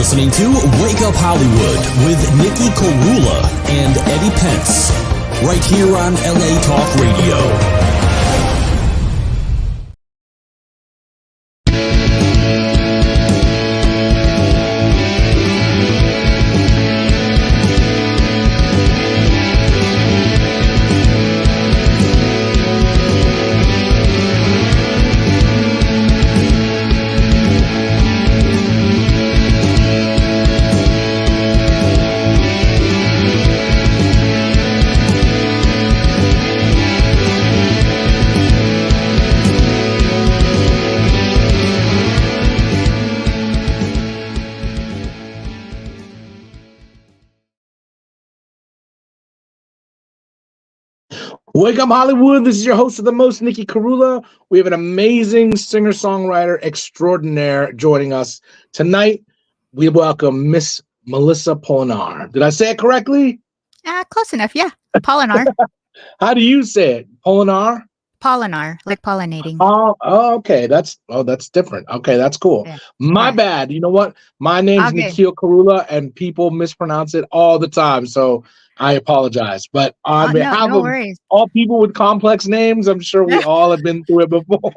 listening to Wake Up Hollywood with Nikki Korula and Eddie Pence, right here on LA Talk Radio. Wake Up Hollywood, this is your host of the most, Nikki Korula. We have an amazing singer-songwriter extraordinaire joining us. Tonight, we welcome Miss Melissa Polinar. Did I say it correctly? Close enough, yeah. Polinar. How do you say it? Polinar? Polinar, like pollinating. Oh, okay. That's different. Okay, that's cool. Yeah. My bad. You know what? My name's Nikhi Korula, and people mispronounce it all the time. So I apologize. But on behalf of all people with complex names, I'm sure we all have been through it before.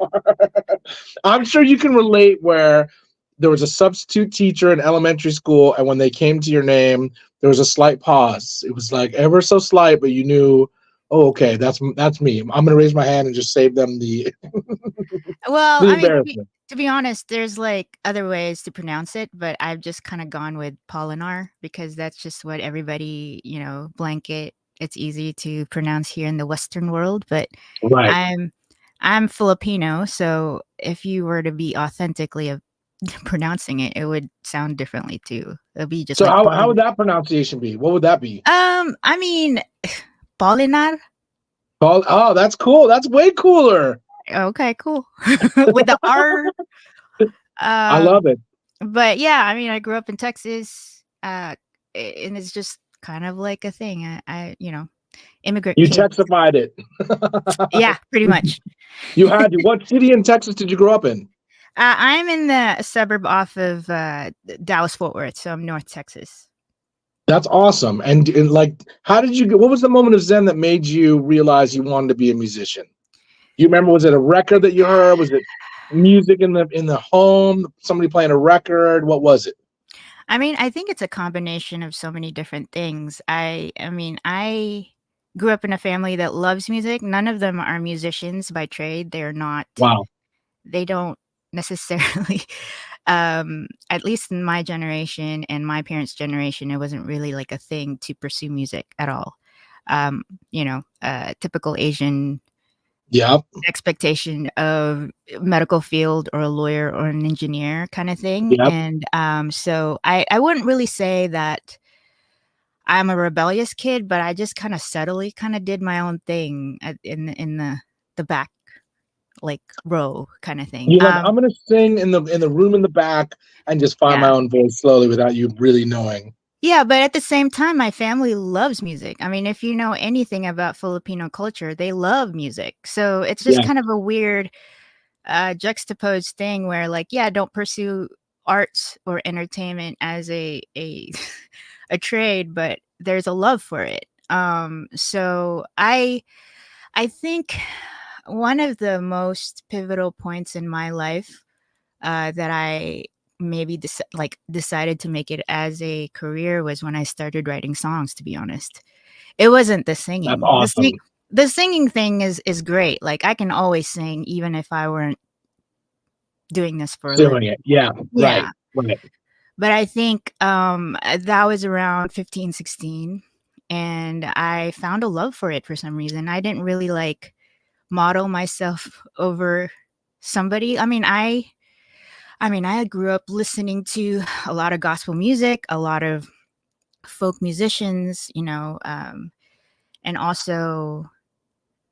I'm sure you can relate where there was a substitute teacher in elementary school, and when they came to your name, there was a slight pause. It was like ever so slight, but you knew, oh, okay, that's me. I'm going to raise my hand and just save them the Well, I mean, to be honest, there's like other ways to pronounce it, but I've just kind of gone with Polinar because that's just what everybody, blanket. It's easy to pronounce here in the Western world, but right. I'm Filipino, so if you were to be authentically pronouncing it, it would sound differently too. It'll be just so like how would that pronunciation be? What would that be? I mean, Polinar. Oh, that's cool. That's way cooler. Okay, cool. With the R. I love it. But yeah, I mean, I grew up in Texas, and it's just kind of like a thing. I immigrant. You Texified it. Yeah, pretty much. You had to. What city in Texas did you grow up in? I'm in the suburb off of Dallas-Fort Worth, so I'm North Texas. That's awesome. And like, how did you get? What was the moment of Zen that made you realize you wanted to be a musician? You remember? Was it a record that you heard? Was it music in the home? Somebody playing a record? What was it? I mean, I think it's a combination of so many different things. I mean, I grew up in a family that loves music. None of them are musicians by trade. They're not. Wow. They don't necessarily. At least in my generation and my parents' generation, it wasn't really like a thing to pursue music at all. Typical Asian expectation of medical field or a lawyer or an engineer kind of thing. Yep. And so I wouldn't really say that I'm a rebellious kid, but I just kind of subtly kind of did my own thing in the back, like row kind of thing. You're like, I'm gonna sing in the room in the back and just find my own voice slowly without you really knowing. Yeah, but at the same time, my family loves music. I mean, if you know anything about Filipino culture, they love music. So it's just kind of a weird juxtaposed thing where like, don't pursue arts or entertainment as a a trade, but there's a love for it. So I think one of the most pivotal points in my life that I maybe decided to make it as a career was when I started writing songs, to be honest. It wasn't the singing. That's awesome. The singing thing is great. Like I can always sing even if I weren't doing this for a living. It. Yeah. Right. But I think that was around 15, 16, and I found a love for it for some reason. I didn't really like model myself over somebody. I mean, I grew up listening to a lot of gospel music, a lot of folk musicians, and also,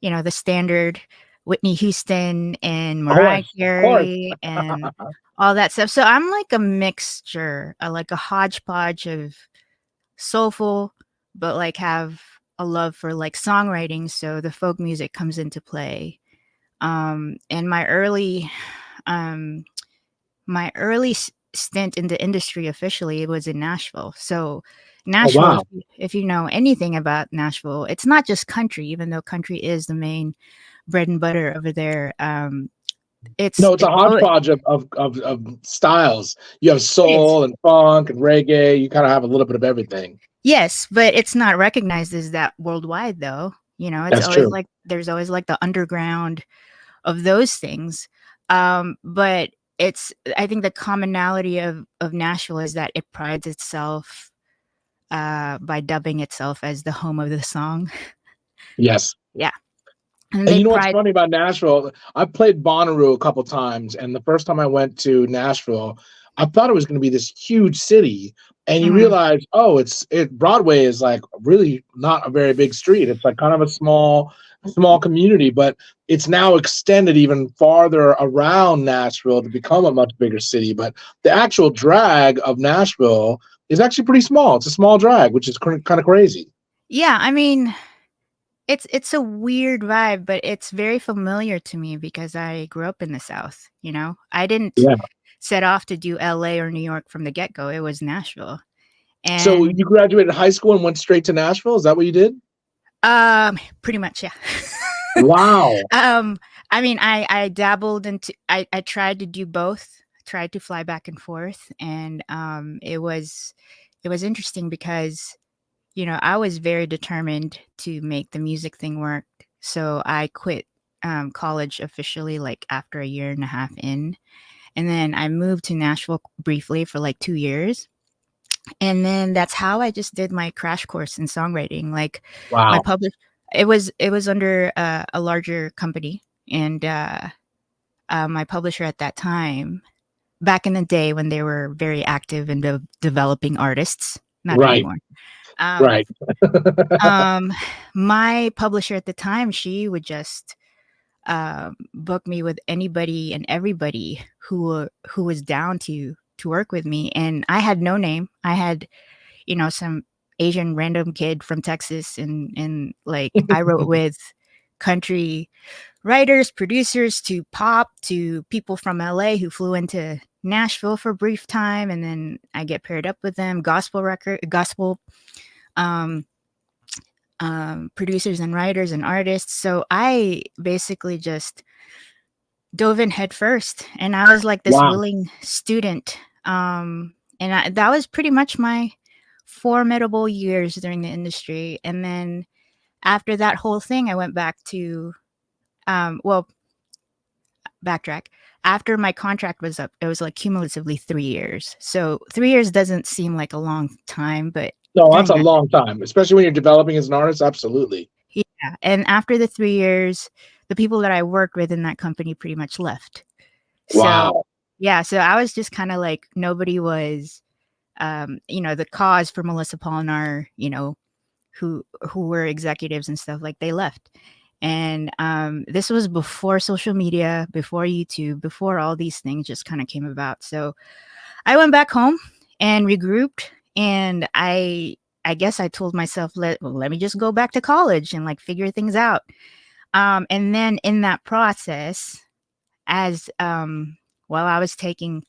the standard Whitney Houston and Mariah Carey and all that stuff. So I'm like a mixture, like a hodgepodge of soulful, but like have a love for like songwriting. So the folk music comes into play. And my early stint in the industry officially, it was in Nashville. So Oh, Nashville, wow. if you know anything about Nashville, it's not just country, even though country is the main bread and butter over there. No, it's a hodgepodge of styles. You have It is. soul and funk and reggae. You kind of have a little bit of everything. Yes, but it's not recognized as that worldwide, though. You know, it's That's always true. like there's always like the underground of those things. But I think the commonality of Nashville is that it prides itself by dubbing itself as the home of the song. Yes. Yeah. And And they you know what's pride. funny about Nashville? I've played Bonnaroo a couple times, and the first time I went to Nashville, I thought it was going to be this huge city, and you Mhm. realize, oh, Broadway is like really not a very big street. It's like kind of a small community, but it's now extended even farther around Nashville to become a much bigger city. But the actual drag of Nashville is actually pretty small. It's a small drag, which is kind of crazy. Yeah, I mean, it's a weird vibe, but it's very familiar to me because I grew up in the South, you know? I didn't Yeah. set off to do LA or New York from the get-go. It was Nashville. So And you graduated high school and went straight to Nashville? Is that what you did? pretty much, yeah. Wow. I mean, I dabbled into I tried to do both, tried to fly back and forth, and it was interesting because, you know, I was very determined to make the music thing work. So I quit college officially like after a year and a half in. And then I moved to Nashville briefly for like 2 years. And then that's how I just did my crash course in songwriting. Like my Wow. publish, it was under a larger company, and my publisher at that time, back in the day when they were very active in developing artists, not Right. anymore. Um, Right. um, my publisher at the time, she would just book me with anybody and everybody who was down to work with me, and I had no name. I had, you know, some Asian random kid from Texas, and like I wrote with country writers, producers, to pop, to people from LA who flew into Nashville for a brief time, and then I get paired up with them, gospel um producers and writers and artists. So I basically just dove in head first, and I was like this Wow. willing student. That was pretty much my formidable years during the industry. And then after that whole thing, I went back to, well, backtrack. After my contract was up, it was like cumulatively 3 years. So 3 years doesn't seem like a long time, but No, that's during a that, long time, especially when you're developing as an artist. Absolutely. yeah. And after the 3 years, the people that I worked with in that company pretty much left. So Wow. yeah, so I was just kind of like, nobody was, you know, the cause for Melissa Polinar, you know, who were executives and stuff, like they left. And this was before social media, before YouTube, before all these things just kind of came about. So I went back home and regrouped, and I guess I told myself, let me just go back to college and like figure things out. And then in that process, as while I was taking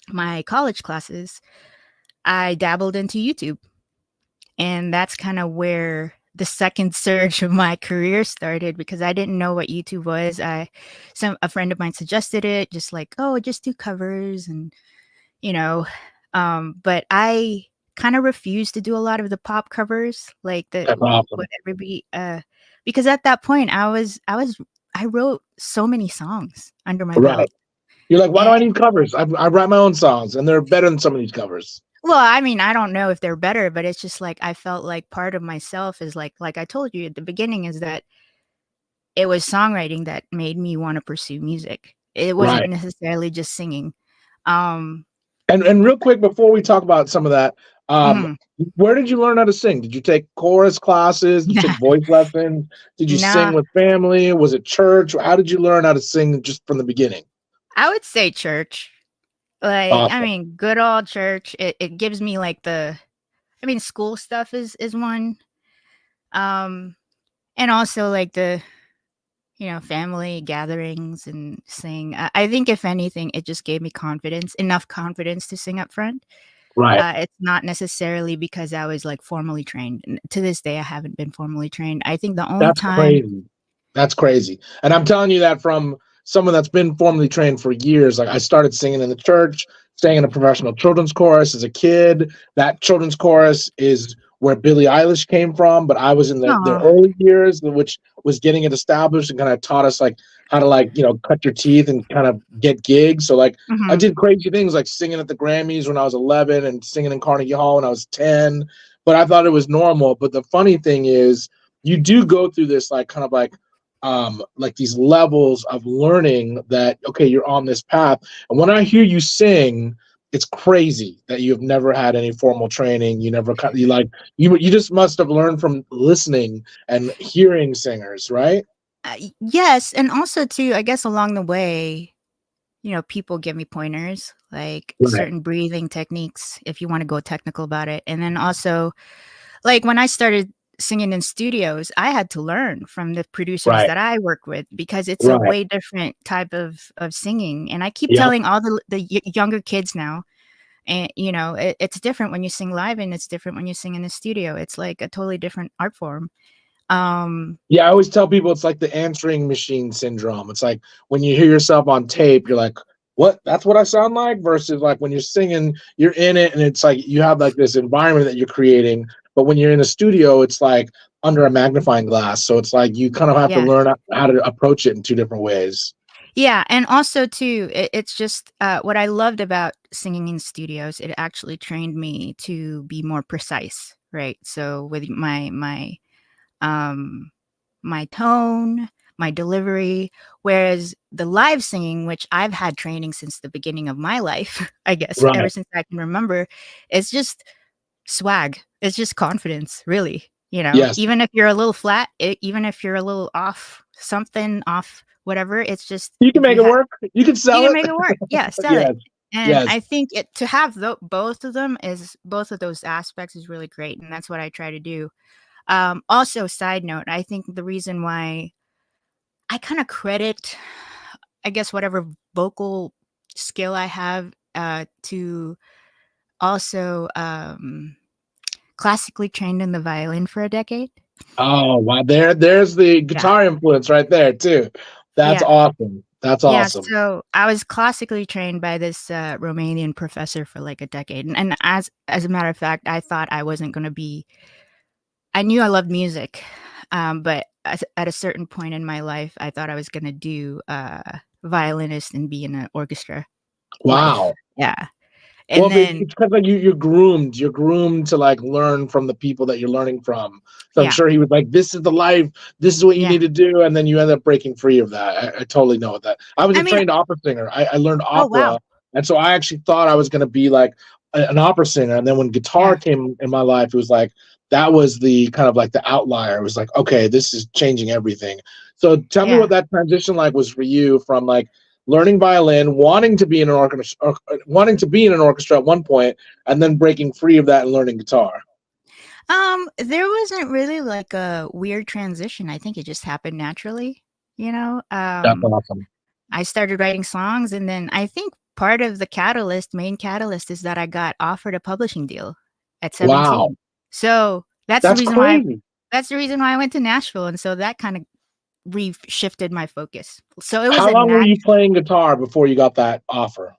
my college classes, I dabbled into YouTube. And that's kind of where the second surge of my career started, because I didn't know what YouTube was. A friend of mine suggested it, just like, oh, just do covers, and you know, but I kind of refused to do a lot of the pop covers, like That's what awesome. everybody, because at that point I wrote so many songs under my belt. Right. You're like, why do And I need covers? I write my own songs, and they're better than some of these covers. well, I mean, I don't know if they're better, but it's just like I felt like part of myself is like I told you at the beginning, is that it was songwriting that made me want to pursue music. It wasn't Right. necessarily just singing. Um, And real quick before we talk about some of that, um, mhm. where did you learn how to sing? Did you take chorus classes? Did you take voice lessons? Did you sing Nah, with family? Was it church? How did you learn how to sing just from the beginning? I would say church. Like, I Awesome. mean, good old church. It gives me like I mean, school stuff is one. Um, and also like family gatherings and sing. I think if anything, it just gave me enough confidence to sing up front. Right. It's not necessarily because I was like formally trained. To this day, I haven't been formally trained. I think the only That's time. crazy. That's crazy. And I'm telling you that from someone that's been formally trained for years. Like I started singing in the church, sang in a professional children's chorus as a kid. That children's chorus is where Billie Eilish came from, but I was in the Oh, early years, which was getting it established and kind of taught us like how to like, cut your teeth and kind of get gigs. So like I hmm did crazy things like singing at the Grammys when I was 11 and singing in Carnegie Hall when I was 10, but I thought it was normal. But the funny thing is you do go through this like kind of like these levels of learning that okay, you're on this path. And when I hear you sing, it's crazy that you've never had any formal training. You just must have learned from listening and hearing singers, right? yes, and also too, I guess along the way, people give me pointers like Right. certain breathing techniques if you want to go technical about it, and then also like when I started singing in studios, I had to learn from the producers Right. that I work with because it's a Right. way different type of singing. And I keep Yep. telling all the younger kids now, and it's different when you sing live and it's different when you sing in the studio. It's like a totally different art form. Um, Yeah, I always tell people it's like the answering machine syndrome. It's like when you hear yourself on tape, you're like, what? That's what I sound like? Versus like when you're singing, you're in it and it's like you have like this environment that you're creating. But when you're in a studio, it's like under a magnifying glass. So it's like you kind of have to yeah. learn how to approach it in two different ways. Yeah, and also too, it's just what I loved about singing in studios. It actually trained me to be more precise, right? So with um, my tone, my delivery, whereas the live singing, which I've had training since the beginning of my life, I guess ever Right. since I can remember, it's just swag. It's just confidence, really. Yes. Even if you're a little flat, even if you're a little off, something off, whatever, it's just You can if make you it have, work. You can you sell can it. make it work. Yeah, sell it. Yes. And Yes. I think it to have both of them is both of those aspects is really great, and that's what I try to do. Also, side note, I think the reason why I kind of credit, I guess, whatever vocal skill I have to also classically trained in the violin for a decade. Oh, wow. There's the Yeah. guitar influence right there too. That's Yeah. awesome. That's Yeah. awesome. So I was classically trained by this Romanian professor for like a decade. And as a matter of fact, I thought I wasn't going to be, I knew I loved music. But at a certain point in my life, I thought I was going to do violinist and be in an orchestra life. Wow. Yeah. Well, And but then, it's because like you're groomed. You're groomed to like learn from the people that you're learning from. So I'm yeah. sure he was like, "This is the life. This is what you Yeah. need to do," and then you end up breaking free of that. I totally know that. I was I a mean, trained opera singer. I learned oh, wow. opera, and so I actually thought I was going to be like an opera singer. And then when guitar Yeah. came in my life, it was like that was the kind of like the outlier. It was like, okay, this is changing everything. So tell me Yeah. what that transition like was for you from like learning violin, wanting to be in an orchestra, wanting to be in an orchestra at one point, and then breaking free of that and learning guitar. There wasn't really like a weird transition. I think it just happened naturally, you know. That's awesome. I started writing songs, and then I think part of the main catalyst is that I got offered a publishing deal at Wow, 17. So that's crazy. that's the reason why I went to Nashville, and so that kind of shifted my focus. So it was How a long were you natural, playing guitar before you got that offer?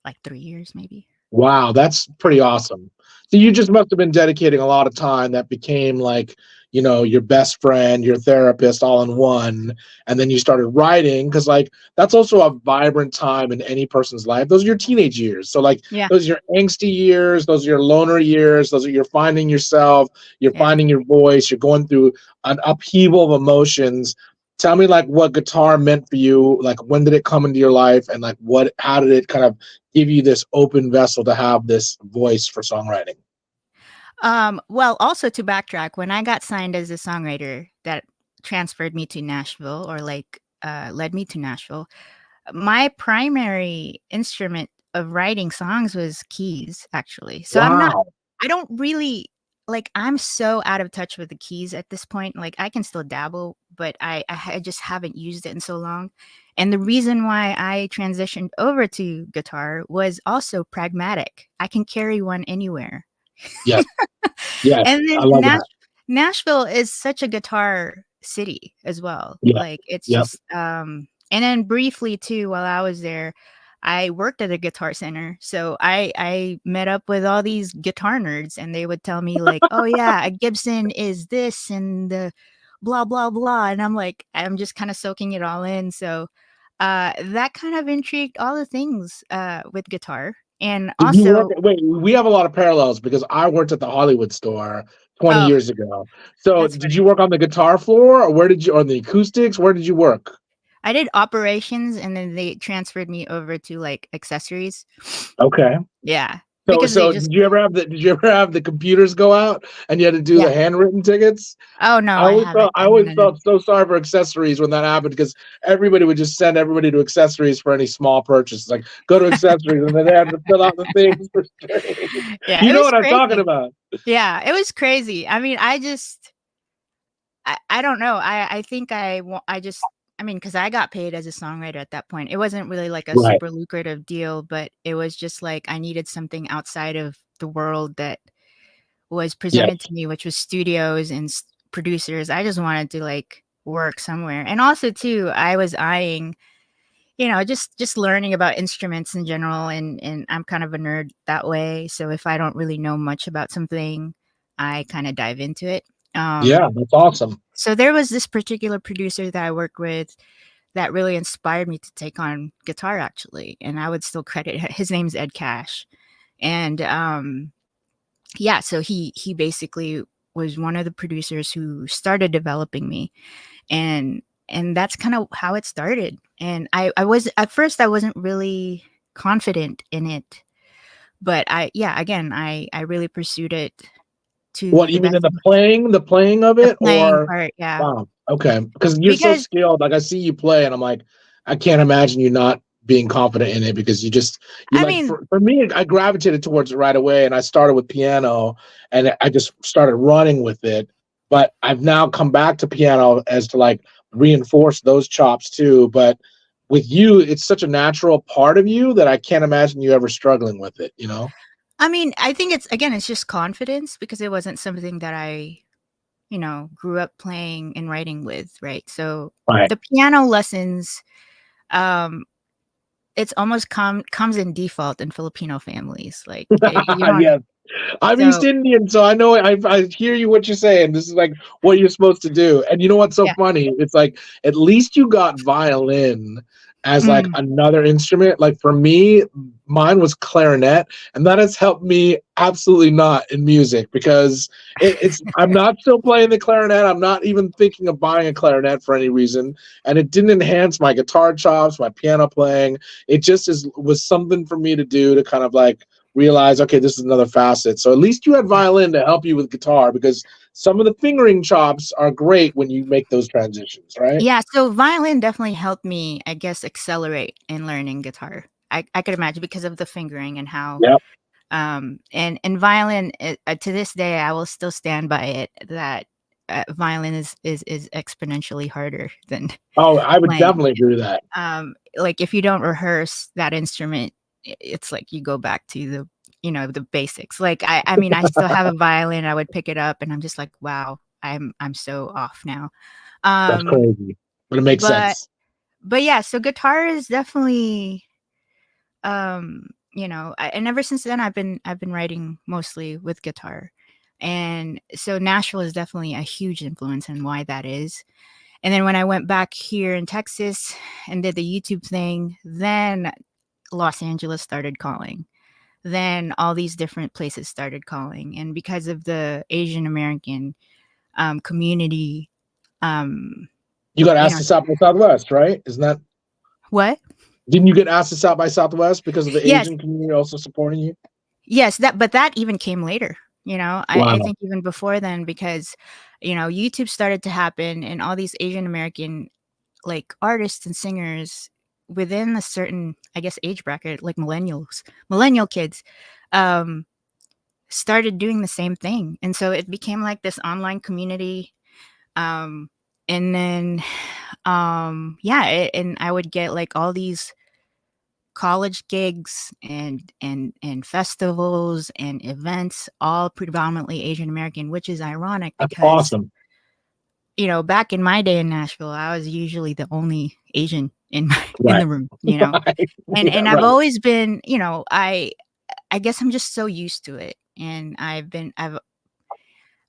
like 3 years maybe. Wow, that's pretty awesome. So you just must have been dedicating a lot of time that became like, your best friend, your therapist all in one. And then you started writing because like that's also a vibrant time in any person's life. Those are your teenage years. So like Yeah, those are your angsty years, those are your loner years, those are you're finding yourself, you're yeah. finding your voice, you're going through an upheaval of emotions. Tell me like what guitar meant for you, like when did it come into your life and like how did it kind of give you this open vessel to have this voice for songwriting? Well, also to backtrack, when I got signed as a songwriter, that transferred me to Nashville, or like led me to Nashville. My primary instrument of writing songs was keys, actually. So Wow. I don't really like I'm so out of touch with the keys at this point. Like I can still dabble, but I just haven't used it in so long. And the reason why I transitioned over to guitar was also pragmatic. I can carry one anywhere. Yes. Yes. And I then love that. Nashville is such a guitar city as well. Yeah. Like it's Yep. just and then briefly too while I was there, I worked at a guitar center. So I met up with all these guitar nerds and they would tell me like, "Oh yeah, a Gibson is this and the blah blah blah." And I'm like I'm just kind of soaking it all in. So that kind of intrigued all the things with guitar. And Did you work? also Wait, we have a lot of parallels because I worked at the Hollywood store 20 oh, years ago. So, that's did funny. you work on the guitar floor, or where did you, on the acoustics? Where did you work? I did operations and then they transferred me over to like accessories. Okay. Yeah. So, Because they so just did you ever have the computers go out and you had to do yeah. the handwritten tickets? Oh no, I haven't. I No, always no, no. felt so sorry for accessories when that happened because everybody would just send everybody to accessories for any small purchase. Like go to accessories and then they had to fill out the things for straight. Yeah, You it know was what I'm talking crazy. about? Yeah, it was crazy. I mean, I don't know. I think I just I mean, because I got paid as a songwriter at that point. It wasn't really like a Right. super lucrative deal, but it was just like I needed something outside of the world that was Yes. presented to me, which was studios and producers. I just wanted to like work somewhere. And also too, I was eyeing, just learning about instruments in general and I'm kind of a nerd that way. So if I don't really know much about something, I kind of dive into it. Yeah, that's awesome. So there was this particular producer that I worked with that really inspired me to take on guitar actually. And I would still credit his name's Ed Cash. And yeah, so he basically was one of the producers who started developing me. And that's kind of how it started. And I was at first I wasn't really confident in it. But I really pursued it to What the you mean in best the playing of the it, playing or part, yeah. wow, okay, because you're so Because skilled. Like I see you play, and I'm like, I can't imagine you not being confident in it because you I like mean, for me, I gravitated towards it right away, and I started with piano, and I just started running with it. But I've now come back to piano as to like reinforce those chops too. But with you, it's such a natural part of you that I can't imagine you ever struggling with it. You know? I think it's just confidence because it wasn't something that I, grew up playing and writing with, right? So Right. the piano lessons, it's almost comes in default in Filipino families. Like you don't. Yes. I'm East So Indian, so I know I hear you what you're saying. This is like what you're supposed to do. And you know what's so yeah. funny? It's like at least you got violin as like Mm. another instrument. Like for me, mine was clarinet, and that has helped me absolutely not in music because it's I'm not still playing the clarinet. I'm not even thinking of buying a clarinet for any reason, and it didn't enhance my guitar chops, my piano playing. It just was something for me to do to kind of like realize, okay, this is another facet. So at least you had Yeah. violin to help you with guitar because some of the fingering chops are great when you make those transitions, right? Yeah, so violin definitely helped me, I guess, accelerate in learning guitar. I could imagine because of the fingering and how Yep. and violin to this day I will still stand by it that violin is exponentially harder than Oh, I would playing. definitely agree with that. Like if you don't rehearse that instrument, it's like you go back to the basics. Like I mean, I still have a violin. I would pick it up, and I'm just like, wow, I'm so off now. That's Um, crazy, but it makes but sense. but yeah, so guitar is definitely and ever since then I've been writing mostly with guitar. And so Nashville is definitely a huge influence in why that is. And then when I went back here in Texas and did the YouTube thing, then Los Angeles started calling. Then all these different places started calling. And because of the Asian American community, um, You got you asked know, to South by Southwest, right? Isn't that what? didn't you get asked to South by Southwest because of the Yes, Asian community also supporting you? yes, that even came later. I Wow. think even before then because, YouTube started to happen and all these Asian American like artists and singers within a certain, I guess, age bracket, like millennial kids, um, started doing the same thing. And so it became like this online community. And then, and I would get like all these college gigs and festivals and events, all predominantly Asian American, which is ironic because that's awesome. Back in my day in Nashville, I was usually the only Asian in the room, Right. and I've always been, I guess I'm just so used to it. And I've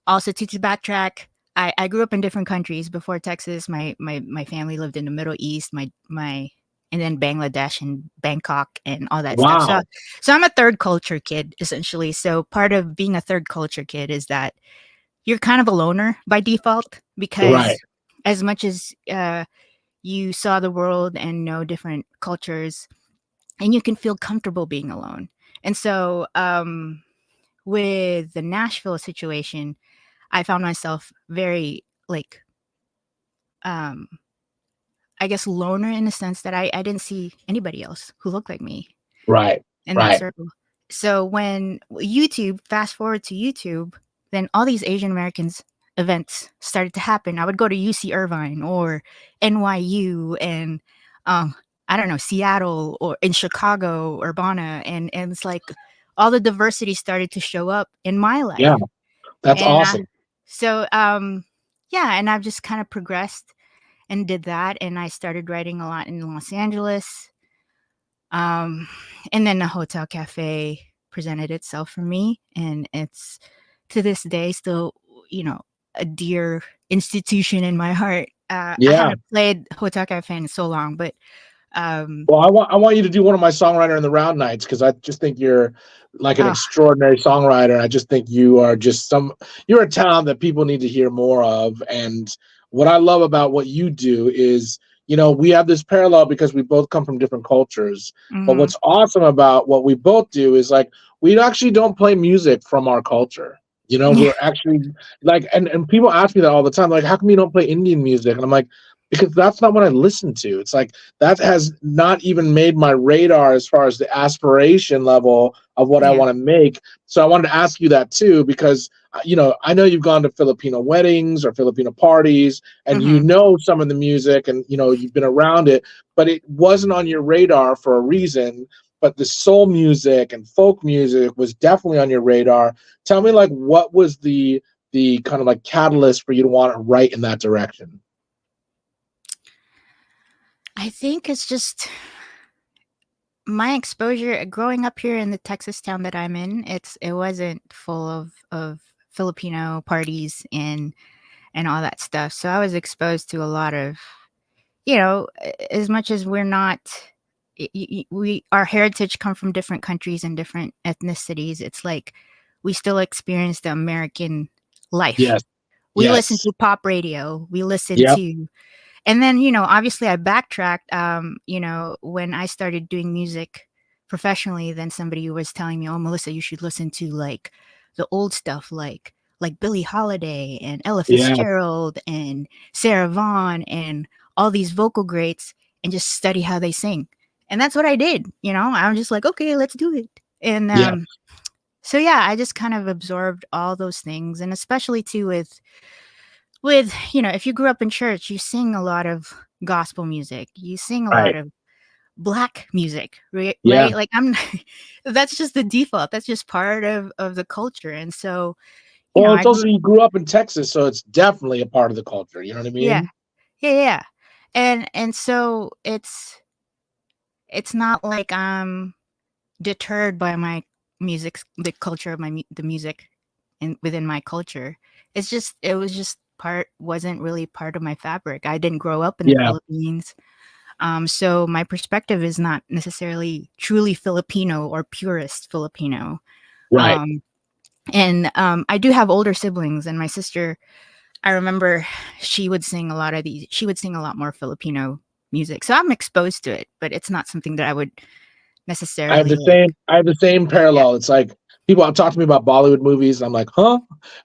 also, to backtrack, I grew up in different countries before Texas. My family lived in the Middle East, and then Bangladesh and Bangkok and all that stuff. So I'm a third culture kid, essentially. So part of being a third culture kid is that you're kind of a loner by default, because as much as you saw the world and know different cultures, and you can feel comfortable being alone. And so with the Nashville situation, I found myself very I guess loner, in the sense that I didn't see anybody else who looked like me. Right. In that circle. So when fast forward to YouTube, then all these Asian Americans events started to happen. I would go to UC Irvine or NYU and I don't know, Seattle, or in Chicago, Urbana, and it's like all the diversity started to show up in my life. Yeah, that's awesome. And I've just kind of progressed and did that, and I started writing a lot in Los Angeles. And then the Hotel Cafe presented itself for me, and it's to this day still, a dear institution in my heart. I haven't played Hotel Cafe in so long, but well, I want you to do one of my Songwriter in the Round nights, because I just think you're like an extraordinary songwriter. I just think you are you're a talent that people need to hear more of. And what I love about what you do is, we have this parallel because we both come from different cultures. Mm-hmm. But what's awesome about what we both do is we actually don't play music from our culture. We're actually and people ask me that all the time, how come you don't play Indian music? And I'm like, because that's not what I listen to. It's that has not even made my radar as far as the aspiration level of what I want to make. So I wanted to ask you that too, because, I know you've gone to Filipino weddings or Filipino parties, and some of the music, and, you've been around it, but it wasn't on your radar for a reason. But the soul music and folk music was definitely on your radar. Tell me, what was the kind of catalyst for you to want to write in that direction? I think it's just my exposure growing up here in the Texas town that I'm in. It wasn't full of Filipino parties and all that stuff. So I was exposed to a lot of, as much as we're not, our heritage come from different countries and different ethnicities. It's we still experience the American life. Yes. We listen to pop radio. We listen to. And then, obviously I backtracked, when I started doing music professionally, then somebody was telling me, oh, Melissa, you should listen to the old stuff, like Billie Holiday and Ella Fitzgerald and Sarah Vaughan and all these vocal greats, and just study how they sing. And that's what I did. I was just okay, let's do it. And so, I just kind of absorbed all those things. And especially too with if you grew up in church, you sing a lot of gospel music, you sing a lot of Black music, right? That's just the default, that's just part of the culture. And so it's also, you grew up in Texas, so it's definitely a part of the culture, you know what I mean? Yeah. And so it's not like I'm deterred by my music, the culture of the music within my culture. Wasn't really part of my fabric. I didn't grow up in the Philippines. So my perspective is not necessarily truly Filipino or purist Filipino. Right. I do have older siblings, and my sister, I remember she would sing a lot more Filipino music. So I'm exposed to it, but it's not something that I would necessarily. I have the same parallel. It's people talk to me about Bollywood movies. I'm like, huh?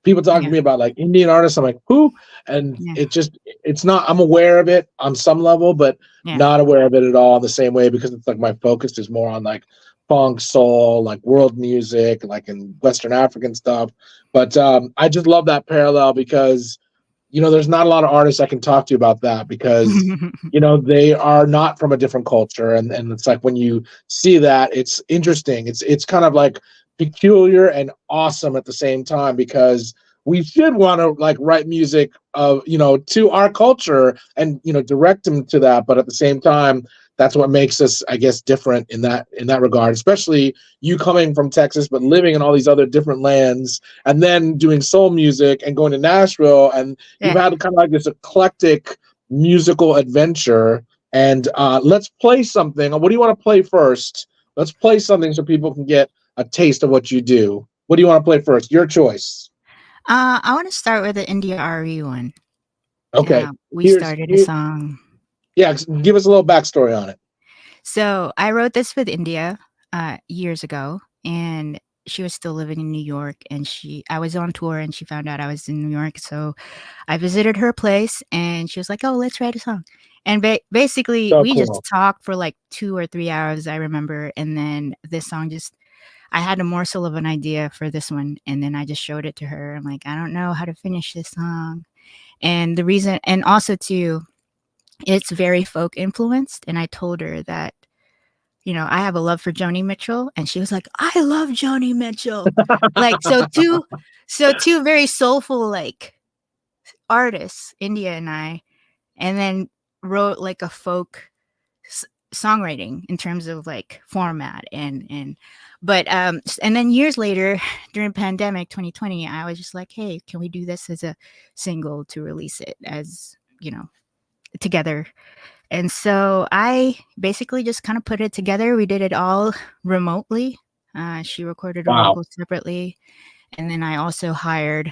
People talk to me about Indian artists. I'm like, who? And it's not, I'm aware of it on some level, but not aware of it at all in the same way, because it's my focus is more on funk, soul, like world music, like in Western African stuff. But I just love that parallel because, there's not a lot of artists I can talk to about that because, they are not from a different culture. And it's like when you see that, it's interesting. It's kind of like peculiar and awesome at the same time because we should want to like write music of, to our culture and, direct them to that. But at the same time, that's what makes us, I guess, different in that regard, especially you coming from Texas, but living in all these other different lands and then doing soul music and going to Nashville. And you've had kind of like this eclectic musical adventure. And let's play something. What do you want to play first? Let's play something so people can get a taste of what you do. What do you want to play first? Your choice. I want to start with the India RE one. Okay. We started a song. Yeah, give us a little backstory on it. So I wrote this with India years ago, and she was still living in New York, and I was on tour, and she found out I was in New York, so I visited her place, and she was like, "Oh, let's write a song." And basically, we just talked for like 2 or 3 hours, I remember, and then this song I had a morsel of an idea for this one, and then I just showed it to her. I'm like, I don't know how to finish this song, and the reason, and also too, it's very folk influenced. And I told her that, I have a love for Joni Mitchell. And she was like, I love Joni Mitchell. Like, so two very soulful, like artists, India and I, and then wrote like a folk songwriting in terms of like format but and then years later during pandemic 2020, I was just like, hey, can we do this as a single to release it as, together? And so I basically just kind of put it together. We did it all remotely. She recorded her vocals separately, and then I also hired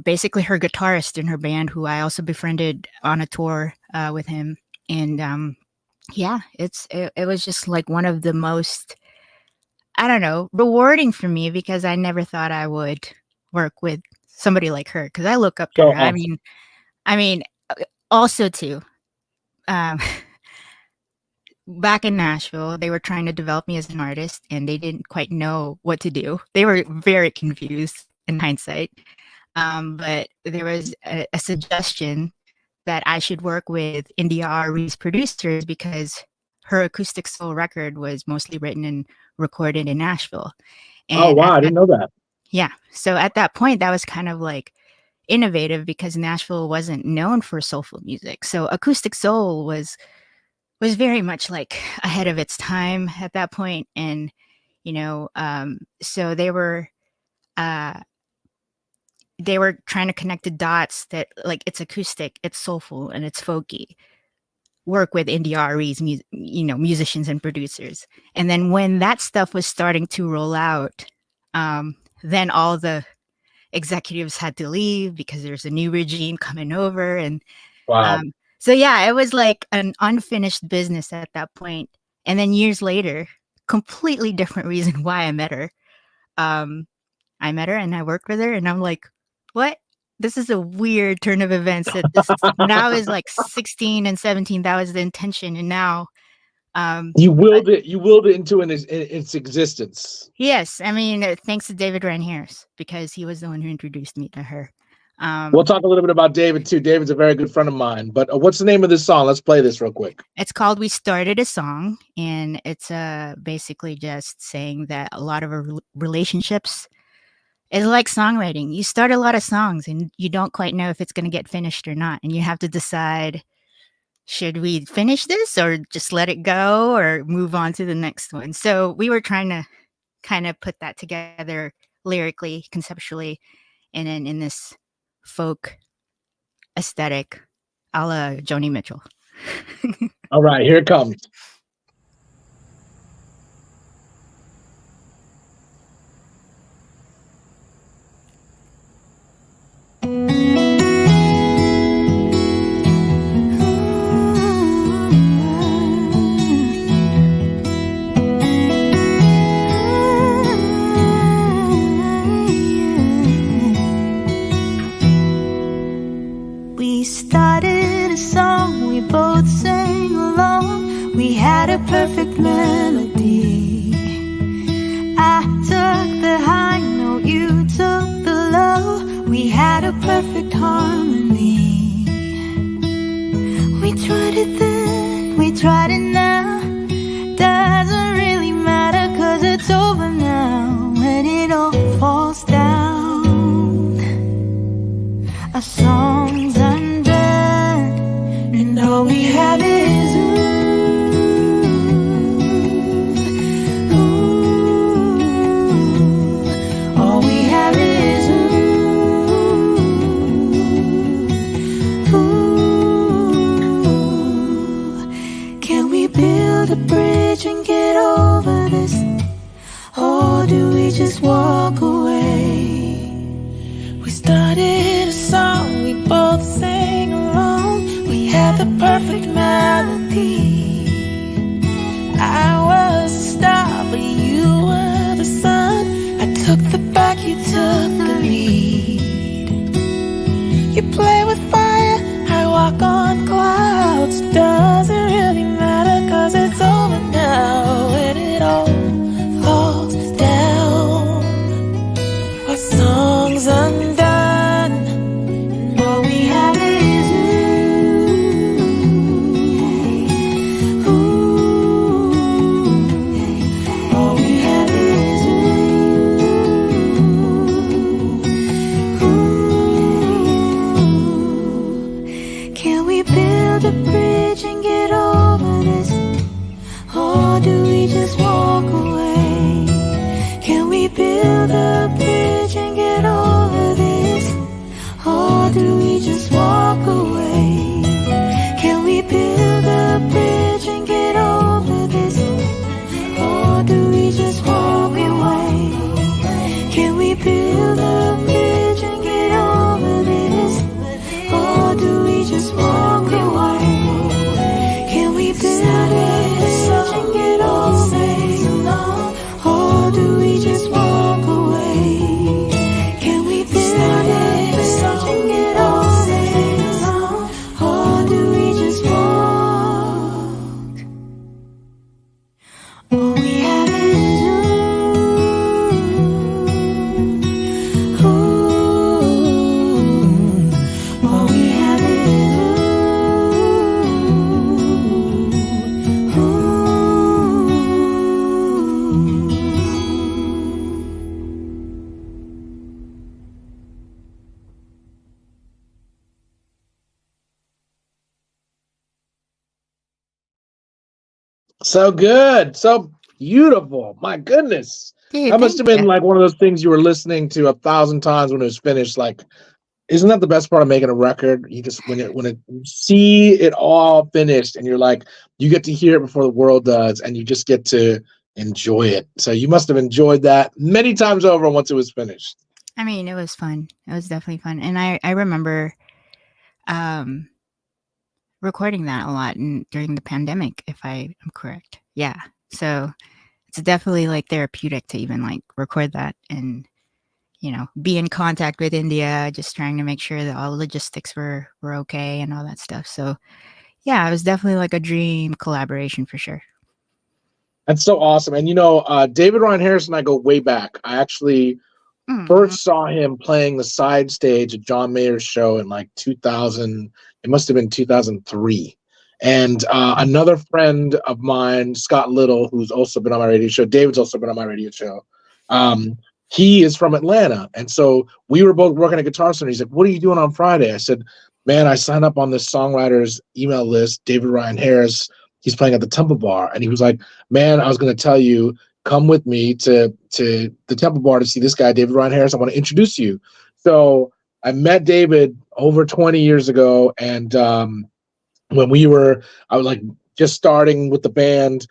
basically her guitarist in her band, who I also befriended on a tour with him. And it was just like one of the most, I don't know, rewarding for me, because I never thought I would work with somebody like her, because I look up to her. Awesome. I mean, also too, back in Nashville, they were trying to develop me as an artist, and they didn't quite know what to do. They were very confused in hindsight. But there was a suggestion that I should work with India RE's producers, because her acoustic soul record was mostly written and recorded in Nashville. And I didn't know that. Yeah. So at that point, that was kind of like innovative, because Nashville wasn't known for soulful music. So acoustic soul was very much like ahead of its time at that point. And, so they were trying to connect the dots that, like, it's acoustic, it's soulful, and it's folky. Work with India RE's musicians and producers. And then when that stuff was starting to roll out, then all the executives had to leave because there's a new regime coming over. And so yeah, it was like an unfinished business at that point. And then years later, completely different reason why I met her. I met her and I worked with her, and I'm like, what? This is a weird turn of events. That this when I was like 16 and 17, that was the intention. And now you willed it into its existence. Yes. I mean, thanks to David Ryan Harris, because he was the one who introduced me to her. We'll talk a little bit about David too. David's a very good friend of mine. But what's the name of this song? Let's play this real quick. It's called We Started a Song, and it's basically just saying that a lot of relationships is like songwriting. You start a lot of songs and you don't quite know if it's going to get finished or not. And you have to decide, should we finish this or just let it go or move on to the next one? So we were trying to kind of put that together lyrically, conceptually, and then in this folk aesthetic a la Joni Mitchell. All right, here it comes. We started a song, we both sang along. We had a perfect melody. I took the high note, you took the low. We had a perfect harmony. We tried it then, we tried it now. Doesn't really matter, 'cause it's over now. When it all falls down, our song's undone, and all we have is all we have is Can we build a bridge and get over this? Or do we just walk away? We started a song, we both sang along. We had the perfect melody. I was the star, but you were the sun. I took the back, you took the lead. You play with fire, I walk on clouds. Doesn't really matter, 'cause it's over now. When it all falls down, our song's undone, and all we have is all we have is Can we build a bridge and get over this? Or do we just walk away? Can we build a bridge and get over this? Or do we just walk away? Can we build a bridge and get over this? Or do we just walk away? Can we build a bridge and get over this? Or do we just walk away? Can we build a bridge and get over this? Or do we just walk away? Can we build a bridge and get over this? Or do we just walk? All we have is all we have is So good. So beautiful. My goodness. Dude, That must have thank been you. like one of those things you were listening to 1,000 times when it was finished. Like, isn't that the best part of making a record? You just when it you see it all finished and you're like, you get to hear it before the world does, and you just get to enjoy it. So you must have enjoyed that many times over once it was finished. I mean, it was fun. It was definitely fun. And I remember recording that a lot during the pandemic, if I am correct. Yeah. So it's definitely like therapeutic to even like record that and, you know, be in contact with India, just trying to make sure that all logistics were okay and all that stuff. So yeah, it was definitely like a dream collaboration for sure. That's so awesome. And you know, David Ryan Harris and I go way back. I actually first saw him playing the side stage at John Mayer's show in like 2000. It must have been 2003. And another friend of mine, Scott Little, who's also been on my radio show, David's also been on my radio show. He is from Atlanta. And so we were both working at Guitar Center. He's like, what are you doing on Friday? I said, man, I signed up on this songwriter's email list, David Ryan Harris. He's playing at the Temple Bar. And he was like, man, I was going to tell you, come with me to the Temple Bar to see this guy, David Ryan Harris. I want to introduce you. So I met David over 20 years ago. And when I was like just starting with the band,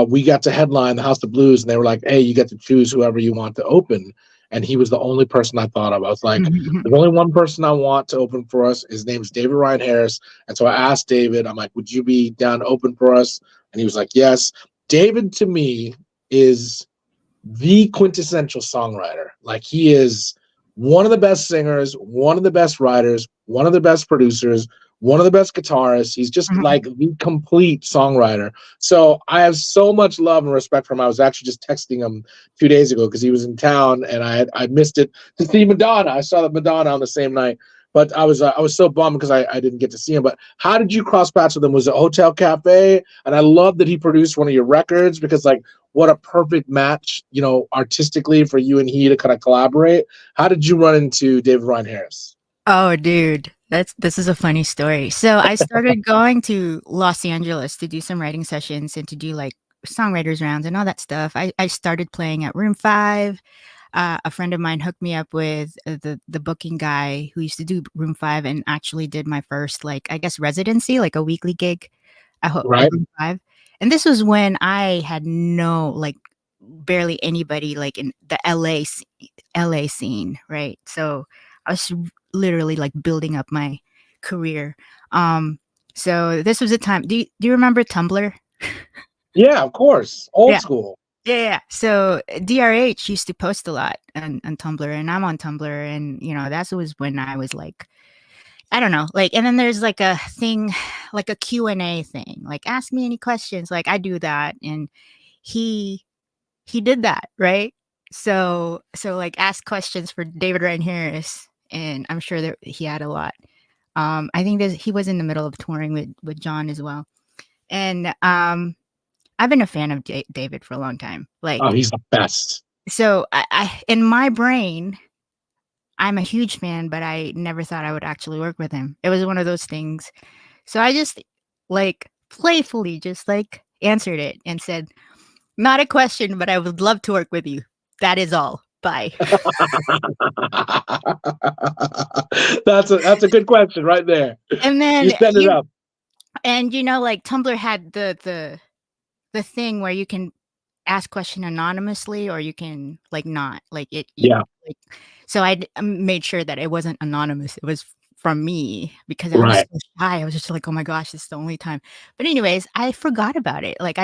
we got to headline the House of Blues, and they were like, hey, you get to choose whoever you want to open. And he was the only person I thought of. I was like, there's only one person I want to open for us. His name is David Ryan Harris. And so I asked David, I'm like, would you be down to open for us? And he was like, yes. David, to me, is the quintessential songwriter. Like, he is one of the best singers, one of the best writers, one of the best producers, one of the best guitarists. He's just like the complete songwriter. So I have so much love and respect for him. I was actually just texting him 2 days ago because he was in town and I missed it to see Madonna. I saw the Madonna on the same night, but I was so bummed because I didn't get to see him. But how did you cross paths with him? Was it Hotel Cafe? And I love that he produced one of your records because like what a perfect match, you know, artistically for you and he to kind of collaborate. How did you run into David Ryan Harris? Oh, dude, this is a funny story. So I started going to Los Angeles to do some writing sessions and to do like songwriters rounds and all that stuff. I started playing at Room 5. A friend of mine hooked me up with the booking guy who used to do Room 5 and actually did my first, like, I guess, residency, like a weekly gig at Room 5. And this was when I had barely anybody like in the LA scene, right? So I was literally like building up my career. So this was a time. Do you remember Tumblr? Yeah, of course. Old school. Yeah. So DRH used to post a lot on Tumblr, and I'm on Tumblr, and you know that was when I was like, I don't know, like, and then there's like a thing, like a Q&A thing, like ask me any questions. Like I do that, and he did that, right? So like ask questions for David Ryan Harris, and I'm sure that he had a lot. I think he was in the middle of touring with John as well, and I've been a fan of David for a long time. Like, oh, he's the best. So I in my brain, I'm a huge fan, but I never thought I would actually work with him. It was one of those things. So I just like playfully just like answered it and said, not a question, but I would love to work with you. That is all. Bye. That's a good question right there. And then you set it up. And you know, like Tumblr had the thing where you can ask question anonymously or you can like not like it. Yeah. Like, so I made sure that it wasn't anonymous. It was from me because I was so shy. I was just like, oh my gosh, this is the only time. But anyways, I forgot about it. Like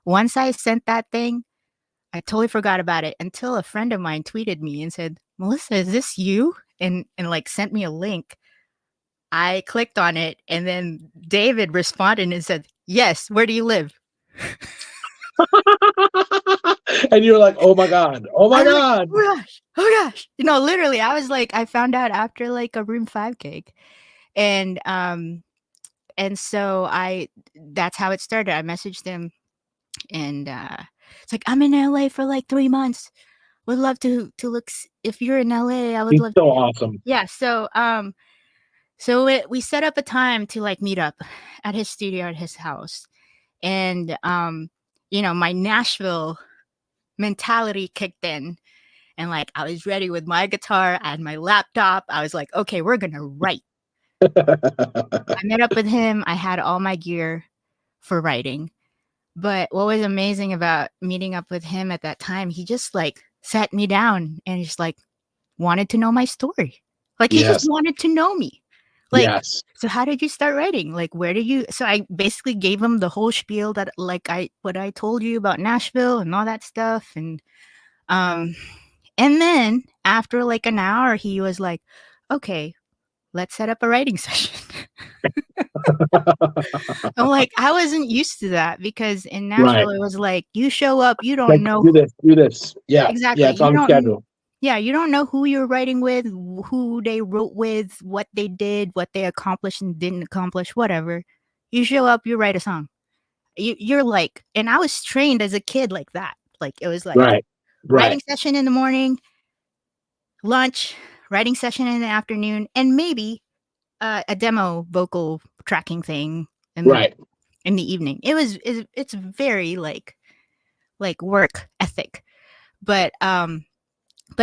once I sent that thing, I totally forgot about it until a friend of mine tweeted me and said, Melissa, is this you? And like sent me a link. I clicked on it and then David responded and said, yes, where do you live? And you're like, oh my God. Oh my God. Like, oh gosh. You know, literally, I was like, I found out after like a Room 5 gig. And so that's how it started. I messaged him and it's like, I'm in LA for like 3 months. Would love to look if you're in LA. I would love so awesome. Yeah. So we set up a time to like meet up at his studio at his house. And you know, my Nashville mentality kicked in and like I was ready with my guitar and my laptop. I was like, okay, we're gonna write. I met up with him. I had all my gear for writing. But what was amazing about meeting up with him at that time, he just like sat me down and just like wanted to know my story. Like he just wanted to know me. Like, so how did you start writing? Like, where did you? So I basically gave him the whole spiel that like what I told you about Nashville and all that stuff. And then after like an hour, he was like, okay, let's set up a writing session. I'm like, I wasn't used to that because in Nashville, it was like, you show up, you don't like, know. Do this. Yeah. Exactly. Yeah, it's on schedule. Yeah, you don't know who you're writing with, who they wrote with, what they did, what they accomplished and didn't accomplish, whatever. You show up, you write a song. You're like, and I was trained as a kid like that. Like it was like writing session in the morning, lunch, writing session in the afternoon, and maybe a demo vocal tracking thing in the evening. It's very like work ethic. But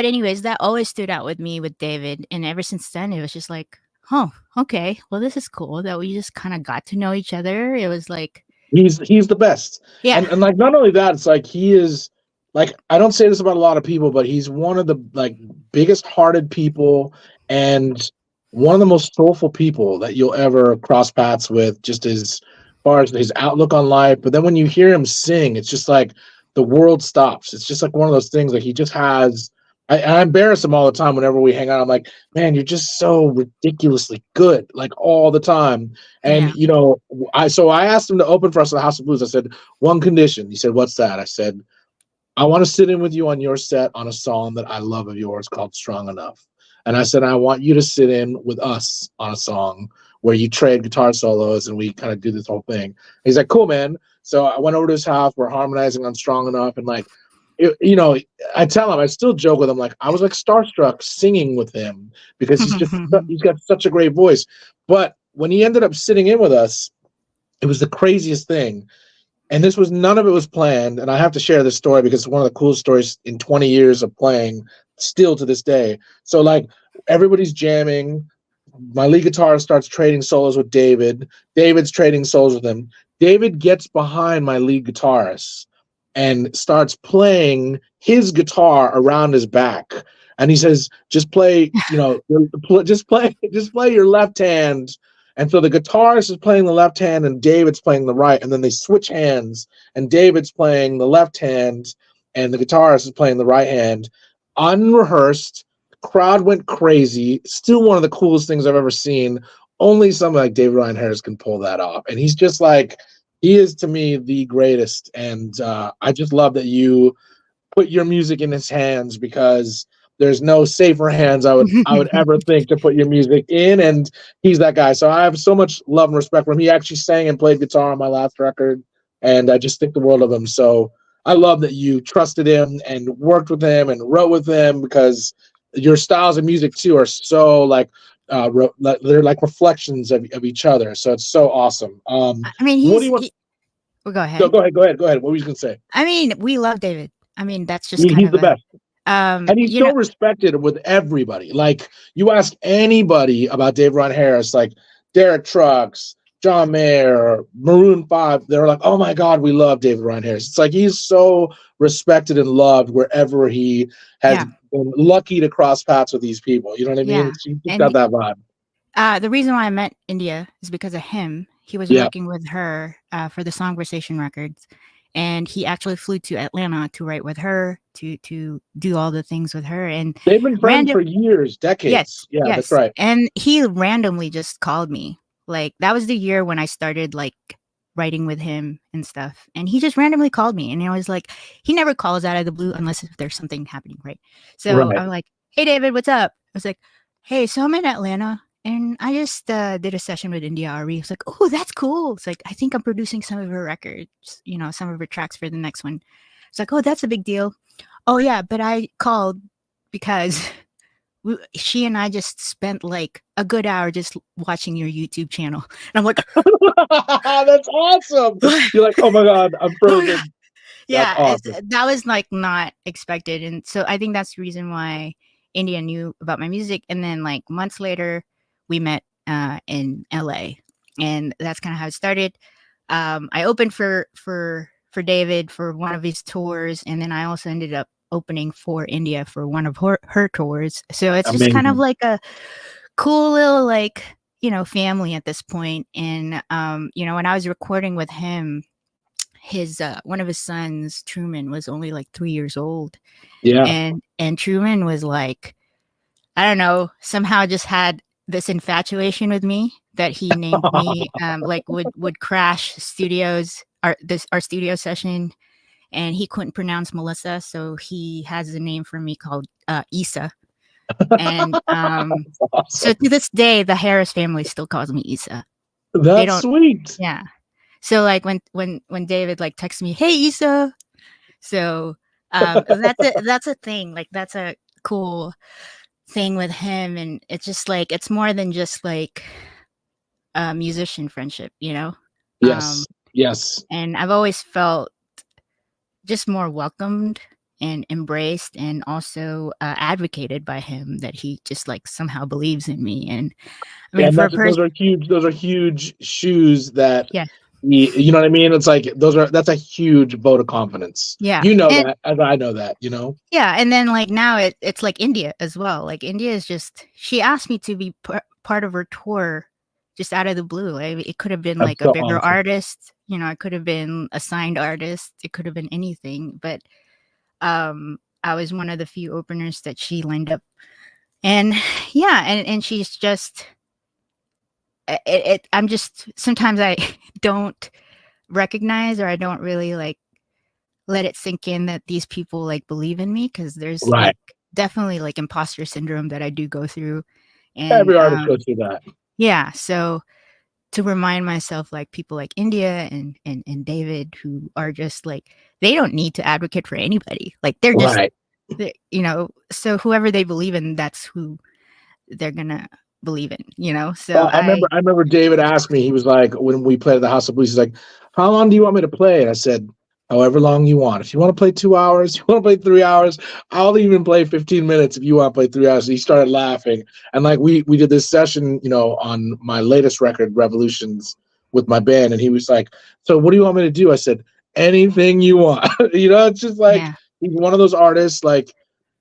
anyways, that always stood out with me with David. And ever since then, it was just like, oh, okay, well, this is cool that we just kind of got to know each other. It was like, he's the best. Yeah. And like, not only that, it's like, he is like, I don't say this about a lot of people, but he's one of the like biggest hearted people and one of the most soulful people that you'll ever cross paths with, just as far as his outlook on life. But then when you hear him sing, it's just like the world stops. It's just like one of those things, like he just has I embarrass him all the time whenever we hang out. I'm like, man, you're just so ridiculously good, like all the time. And I asked him to open for us at the House of Blues. I said, one condition. He said, what's that? I said, I want to sit in with you on your set on a song that I love of yours called Strong Enough. And I said, I want you to sit in with us on a song where you trade guitar solos and we kind of do this whole thing. He's like, cool, man. So I went over to his house. We're harmonizing on Strong Enough. And like, I tell him, I still joke with him, like I was like starstruck singing with him because he's got such a great voice. But when he ended up sitting in with us, it was the craziest thing. And none of it was planned. And I have to share this story because it's one of the coolest stories in 20 years of playing still to this day. So like everybody's jamming. My lead guitarist starts trading solos with David. David's trading solos with him. David gets behind my lead guitarist and starts playing his guitar around his back. And he says, just play, just play your left hand. And so the guitarist is playing the left hand and David's playing the right. And then they switch hands and David's playing the left hand and the guitarist is playing the right hand. Unrehearsed, crowd went crazy. Still one of the coolest things I've ever seen. Only somebody like David Ryan Harris can pull that off. And he's just like, he is to me the greatest. And I just love that you put your music in his hands because there's no safer hands I would ever think to put your music in, and he's that guy. So I have so much love and respect for him. He actually sang and played guitar on my last record, and I just think the world of him. So I love that you trusted him and worked with him and wrote with him because your styles of music too are so like they're like reflections of each other. So it's so awesome. I mean, what do you want? Well, go ahead. Go ahead. What were you going to say? I mean, we love David. I mean, that's just he's the best. And he's so respected with everybody. Like you ask anybody about Dave Ron Harris, like Derek Trucks, John Mayer, Maroon 5, they're like, oh my God, we love David Ron Harris. It's like he's so respected and loved wherever he has been lucky to cross paths with these people. You know what I mean? He's got that vibe. The reason why I met India is because of him. He was working with her for the Songversation records. And he actually flew to Atlanta to write with her, to do all the things with her. And they've been friends for years, decades. Yes, that's right. And he randomly just called me. Like that was the year when I started like writing with him and stuff. And he just randomly called me. And I was like, he never calls out of the blue unless if there's something happening, right? So I'm like, hey, David, what's up? I was like, hey, so I'm in Atlanta. And I just did a session with India Ari. It's like, oh, that's cool. It's like, I think I'm producing some of her records, some of her tracks for the next one. It's like, oh, that's a big deal. Oh, yeah. But I called because she and I just spent like a good hour just watching your YouTube channel. And I'm like, that's awesome. You're like, oh my God, I'm frozen. Yeah, awesome. That was like not expected. And so I think that's the reason why India knew about my music. And then like months later, we met in LA, and that's kind of how it started. I opened for David for one of his tours, and then I also ended up opening for India for one of her tours. So it's just kind of like a cool little like family at this point. And when I was recording with him, his one of his sons, Truman, was only like 3 years old. Yeah, and Truman was like, I don't know, somehow just had this infatuation with me that he named me like would crash studios our studio session, and he couldn't pronounce Melissa, so he has a name for me called Issa. And awesome. So to this day the Harris family still calls me Issa. That's sweet. Yeah, so like when David like texts me, hey Issa, so that's a thing, like that's a cool thing with him. And it's just like it's more than just like a musician friendship, Yes. And I've always felt just more welcomed and embraced, and also advocated by him, that he just like somehow believes in me. And I mean, those are huge shoes that you know what I mean? It's like that's a huge vote of confidence. Yeah. That as I know that, Yeah. And then like now it's like India as well. Like India is just, she asked me to be part of her tour just out of the blue. Like, it could have been like a bigger artist, it could have been a signed artist. It could have been anything. But I was one of the few openers that she lined up. And yeah, and she's just, I'm just, sometimes I don't recognize, or I don't really like let it sink in that these people like believe in me, because there's like definitely like imposter syndrome that I do go through. And every artist goes through that. Yeah. So to remind myself, like people like India and David, who are just like, they don't need to advocate for anybody. Like they're just, you know, so whoever they believe in, that's who they're gonna believe in, you know. So I remember David asked me, he was like, when we played at the House of Blues, he's like, how long do you want me to play? And I said, however long you want. If you want to play 2 hours, you want to play 3 hours, I'll even play 15 minutes if you want to play 3 hours. And he started laughing. And like we did this session, you know, on my latest record, Revolutions, with my band, and he was like, so what do you want me to do? I said, anything you want. You know, it's just like he's one of those artists, like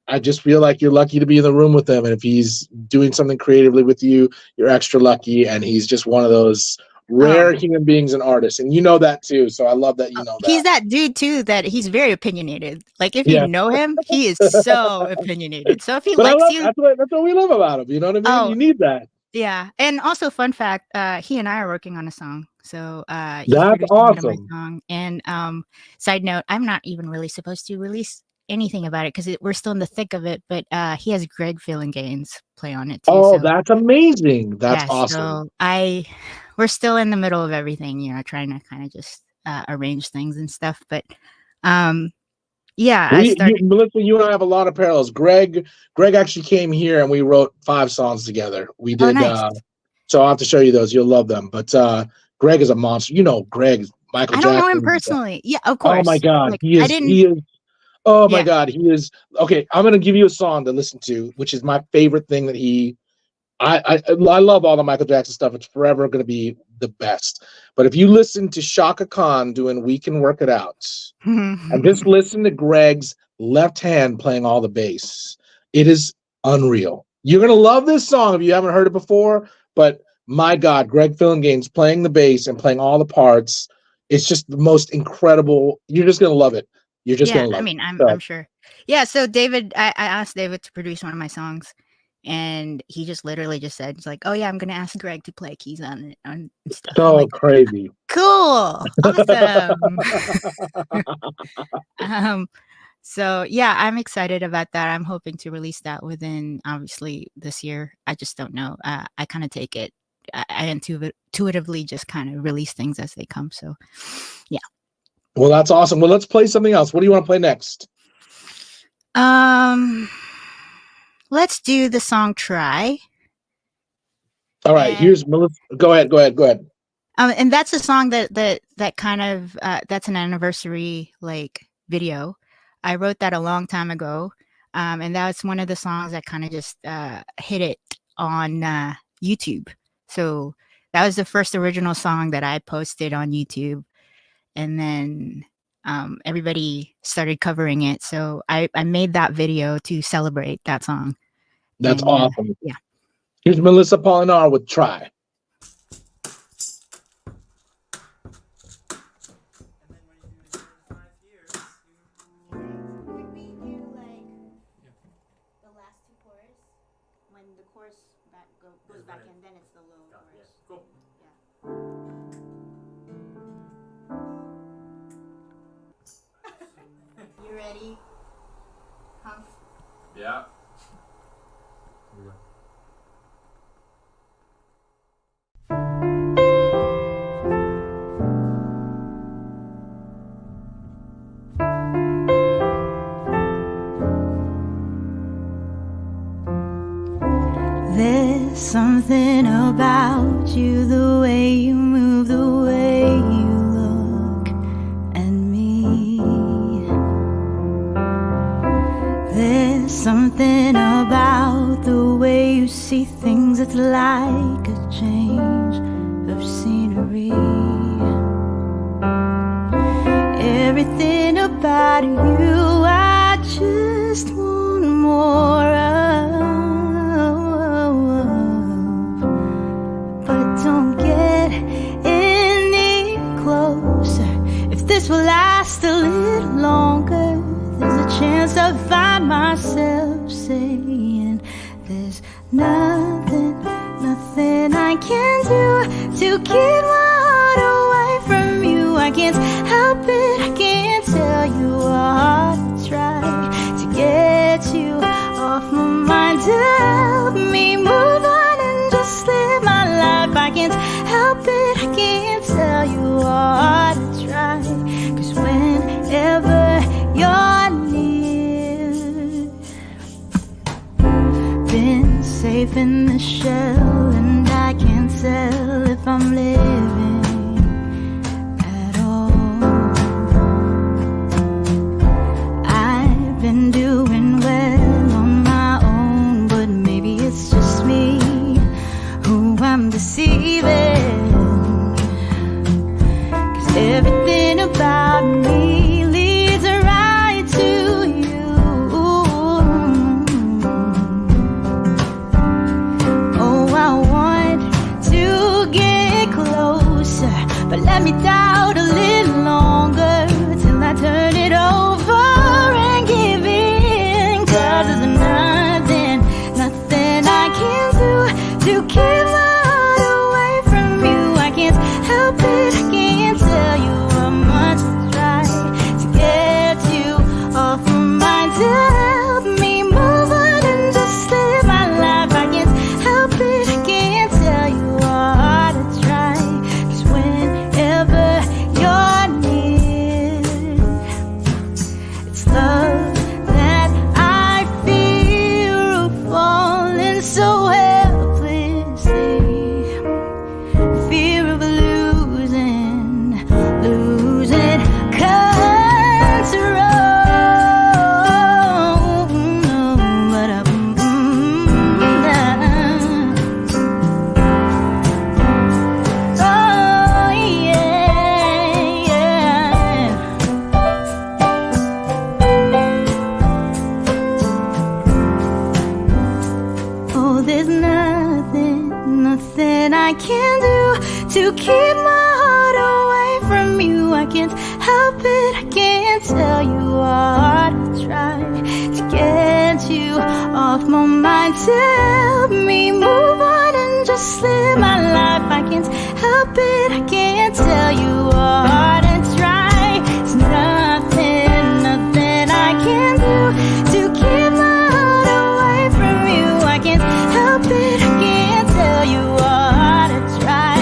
I just feel like you're lucky to be in the room with him. And if he's doing something creatively with you, you're extra lucky. And he's just one of those rare human beings and artists. And you know that too. So I love that you know that. He's that dude too, that he's very opinionated. Like if you know him, he is so opinionated. So if he likes you. That's what we love about him. You know what I mean? You need that. Yeah. And also fun fact, he and I are working on a song. So he's that's awesome. my song. And side note, I'm not even really supposed to release anything about it because we're still in the thick of it, but he has Greg Gaines play on it too. Oh, so that's amazing. That's awesome. So we're still in the middle of everything, you know, trying to kind of just arrange things and stuff. But yeah, Melissa, you and I have a lot of parallels. Greg actually came here and we wrote 5 songs together. We did nice. So I'll have to show you those. You'll love them. But Greg is a monster. You know Greg, Michael Jackson. I don't know him personally. Yeah, of course. Oh my God. Like, he is oh my God, he is okay. I'm gonna give you a song to listen to, which is my favorite thing that I love all the Michael Jackson stuff. It's forever gonna be the best. But if you listen to Shaka Khan doing "We Can Work It Out," and just listen to Greg's left hand playing all the bass, it is unreal. You're gonna love this song if you haven't heard it before. But my God, Greg Gaines playing the bass and playing all the parts, it's just the most incredible. You're just gonna love it. You're just gonna love it. I'm sure. Yeah. So David, I asked David to produce one of my songs, and he just literally just said, "It's like, oh yeah, I'm gonna ask Greg to play keys on it." And stuff. So like, crazy. Cool. Awesome. So yeah, I'm excited about that. I'm hoping to release that within obviously this year. I just don't know. I kind of take it. I intuitively just kind of release things as they come. So yeah. Well, that's awesome. Well, let's play something else. What do you want to play next? Let's do the song "Try." All right, here's Melissa. Go ahead. And that's a song that kind of that's an anniversary like video. I wrote that a long time ago, and that's one of the songs that kind of just hit it on YouTube. So that was the first original song that I posted on YouTube. And then everybody started covering it. So I made that video to celebrate that song. That's awesome. Yeah. Here's Melissa Polinar with "Try." Goes back in, then it's the low chorus. Cool. Yeah. You ready? Humph. Yeah. There's something about you, the way you move, the way you look at me. There's something about the way you see things, it's like a change of scenery. Everything about you, I just want more of. This will last a little longer. There's a chance I'll find do to keep my heart away from you. I can't help it, I can't tell you how hard I try to get you off my mind. Help me move on and just live my life. I can't help it, I can't tell you how hard I try. 'Cause whenever you're near, been safe in the shell, and I can't tell if I'm living at all. I've been doing well on my own, but maybe it's just me who I'm deceiving. 'Cause everything about me leads right to you. Oh, I want to get closer, but let me doubt a little longer till I turn it over and give in. 'Cause there's nothing I can do to keep my heart away from you. I can't help it, I can't tell you how much I try to get you off my mind. Help me move on and just live my life. I can't help it, I can't tell you how hard I try. 'Cause whenever you're near, it's love that I feel, falling so helplessly. Fear of losing control. But oh yeah. Oh, there's nothing I can do to keep my heart away from you. I can't help it, I can't tell you how hard I try to get you off my mind. Help me move on and just live my life. I can't help it, I can't tell you how hard I try. There's nothing I can do to keep my heart away from you. I can't help it, I can't tell you how hard I try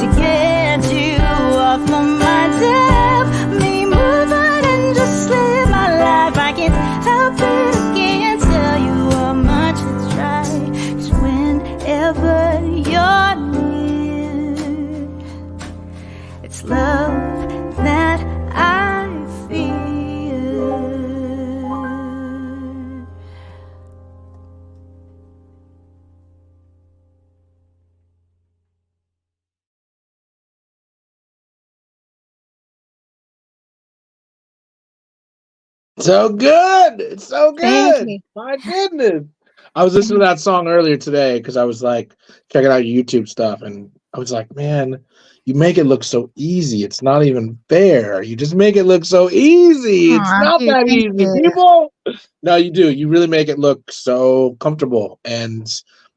to get you off my mind. Help me move on and just live my life. I can't help it, I can't tell you how much I try. 'Cause whenever you're near, it's love that I feel. So good. It's so Thank good. you. My goodness. I was listening to that song earlier today because I was like checking out YouTube stuff, and I was like, man, you make it look so easy. It's not even fair. You just make it look so easy. It's Aw, not dude, that thank easy, you. people. No, you do. You really make it look so comfortable. And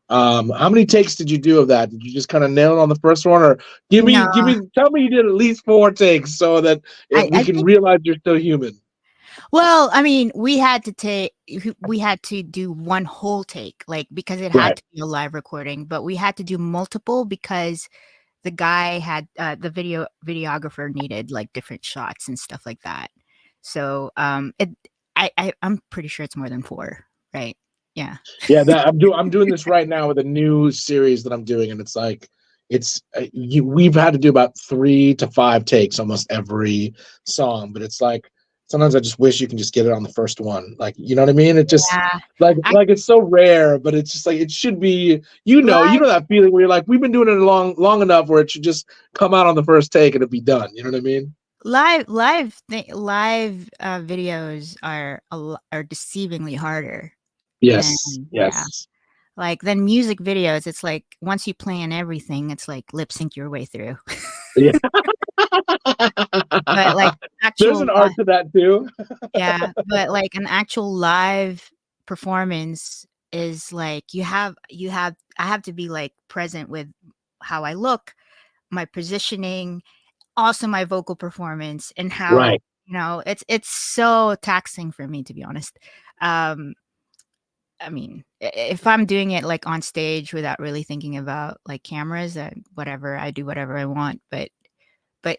how many takes did you do of that? Did you just kind of nail it on the first one, or tell me you did at least 4 takes so that we I can think, realize you're still human? well, I mean, we had to do one whole take, like, because it had Right. to be a live recording, but we had to do multiple because the guy had the videographer needed like different shots and stuff like that. So I'm pretty sure it's more than 4, right? Yeah. Yeah, that I'm doing this right now with a new series that I'm doing, and it's like we've had to do about 3 to 5 takes almost every song, but it's like sometimes I just wish you can just get it on the first one, like, you know what I mean? It just Yeah. like it's so rare, but it's just like it should be. You know that feeling where you're like, we've been doing it long enough where it should just come out on the first take and it'll be done. You know what I mean? Live videos are deceivingly harder. Yes. Yeah. Yes. Like, then music videos, it's like once you plan everything, it's like lip sync your way through. Yeah. But like there's an art to that too. Yeah, but like an actual live performance is like I have to be like present with how I look, my positioning, also my vocal performance, and how Right. it's so taxing for me, to be honest. I mean, if I'm doing it like on stage without really thinking about like cameras and whatever, I do whatever I want. But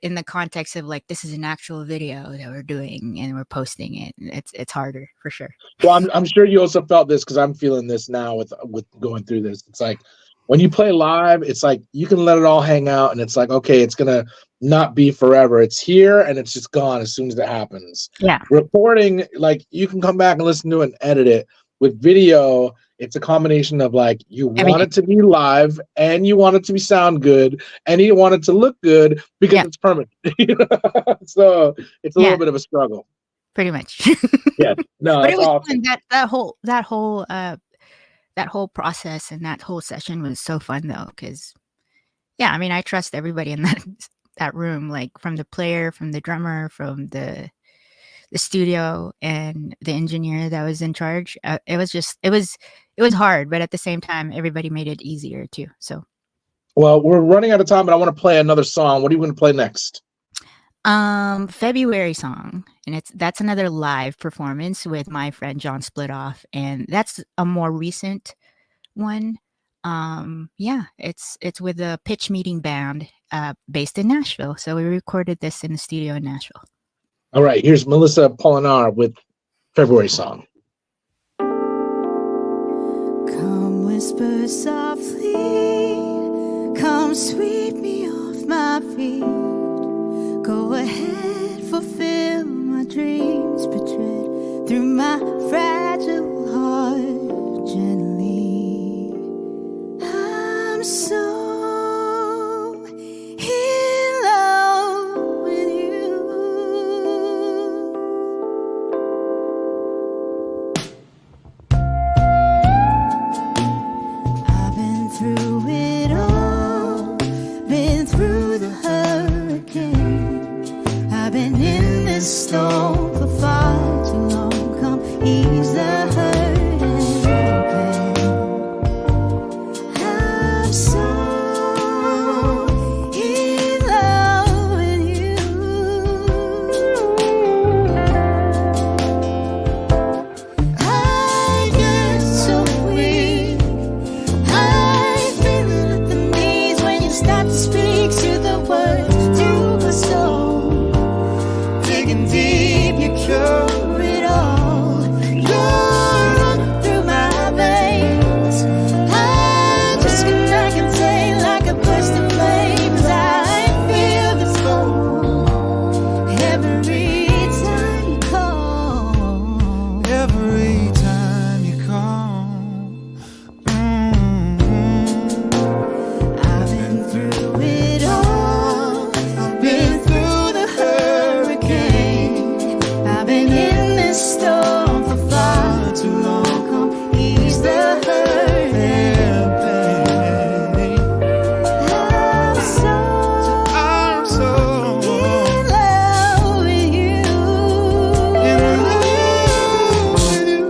in the context of like, this is an actual video that we're doing and we're posting it, it's harder for sure. Well, I'm sure you also felt this, because I'm feeling this now with going through this. It's like when you play live, it's like you can let it all hang out, and it's like, okay, it's gonna not be forever. It's here and it's just gone as soon as it happens. Yeah. Recording, like you can come back and listen to it and edit it. With video, it's a combination of like you want it to be live, and you want it to be sound good, and you want it to look good because it's permanent. So it's a little bit of a struggle. Pretty much. Yeah. No, but it was awesome. fun. That whole process and that whole session was so fun though, because yeah, I mean, I trust everybody in that room, like from the player, from the drummer, from the studio, and the engineer that was in charge. It was hard, but at the same time, everybody made it easier too. So, well, we're running out of time, but I want to play another song. What are you going to play next? February song, and that's another live performance with my friend John Splitoff, and that's a more recent one. Yeah, it's with a pitch meeting band based in Nashville. So we recorded this in the studio in Nashville. All right, here's Melissa Polinar with February song. Come whisper softly, come sweep me off my feet. Go ahead, fulfill my dreams, but tread through my fragile heart gently. I'm so in love with you. I've been through it all, been through the hurricane. I've been in this storm for far too long. Come ease the hurt and pain. I'm so in love with you. I get so weak, I feel it at the knees when you start to speak to the words to the soul. Digging deep, you cure it all. You're running through my veins. I can say like a burst of flames. I feel this flow every time you call. Every time you call. I've been through it all, been through the hurricane. I've been in this storm for far too long. Come ease the hurt and pain. I'm so in love with you. In love with you.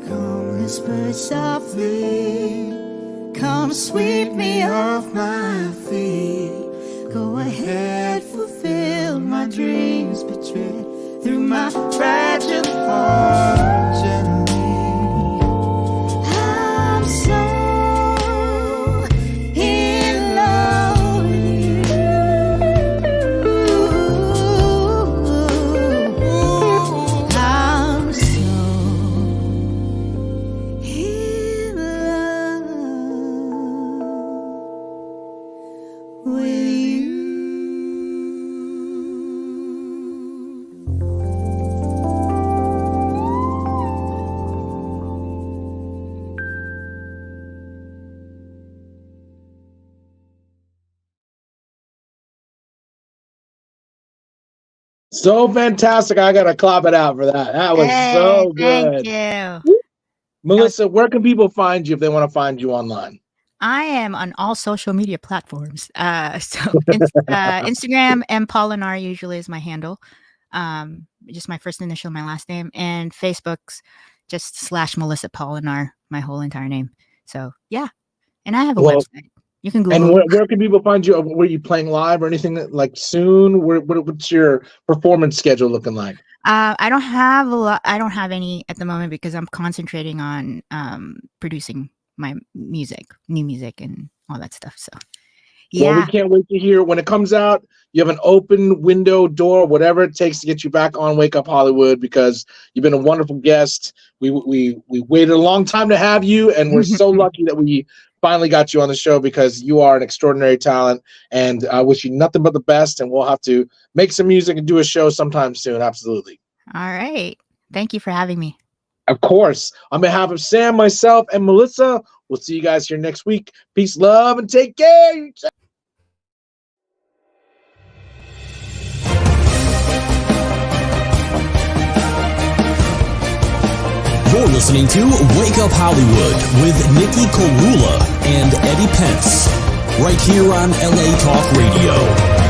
Come whisper softly, come sweep me off my feet. Go ahead, fulfill my dreams, but tread through my fragile heart gently. I'm so in love with you. I'm so in love with you. So fantastic. I got to clap it out for that. That was so good. Thank you. Melissa, where can people find you if they want to find you online? I am on all social media platforms. Instagram, M Polinar usually is my handle. Just my first initial, my last name, and Facebook's just /Melissa Polinar, my whole entire name. So yeah, and I have a website. You can Google. And where can people find you? Were you playing live or anything like soon? What's your performance schedule looking like? I don't have a lot. I don't have any at the moment because I'm concentrating on producing my music, new music, and all that stuff. So yeah, well, we can't wait to hear when it comes out. You have an open window, door, whatever it takes to get you back on Wake Up Hollywood, because you've been a wonderful guest. We waited a long time to have you, and we're so lucky that we finally got you on the show, because you are an extraordinary talent, and I wish you nothing but the best, and we'll have to make some music and do a show sometime soon. Absolutely. All right. Thank you for having me. Of course. On behalf of Sam, myself, and Melissa, we'll see you guys here next week. Peace, love, and take care. You're listening to Wake Up Hollywood with Nikki Korula and Eddie Pence, right here on LA Talk Radio.